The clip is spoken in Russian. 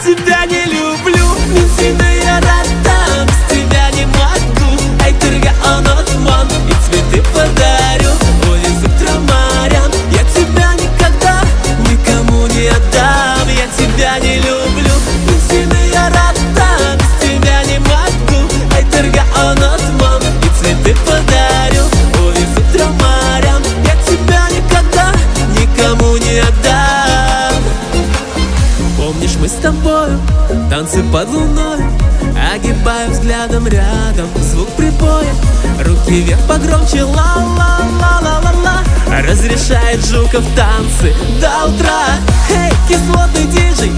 тебя не люблю, но сильно я рад, без тебя не могу. Ай, только unutmam, и цветы подарю, увезу к трем морям. Я тебя никогда никому не отдам. Я тебя не люблю, но сильно я рад, без тебя не могу. Ай, только unutmam, и цветы подарю, увезу к трем морям. Я тебя никогда никому не отдам. Помнишь, мы с тобою танцы под луной, огибая взглядом рядом звук прибоя. Руки вверх погромче, ла-ла-ла-ла-ла-ла. Разрешает Жуков танцы до утра. Эй, кислотный диджей,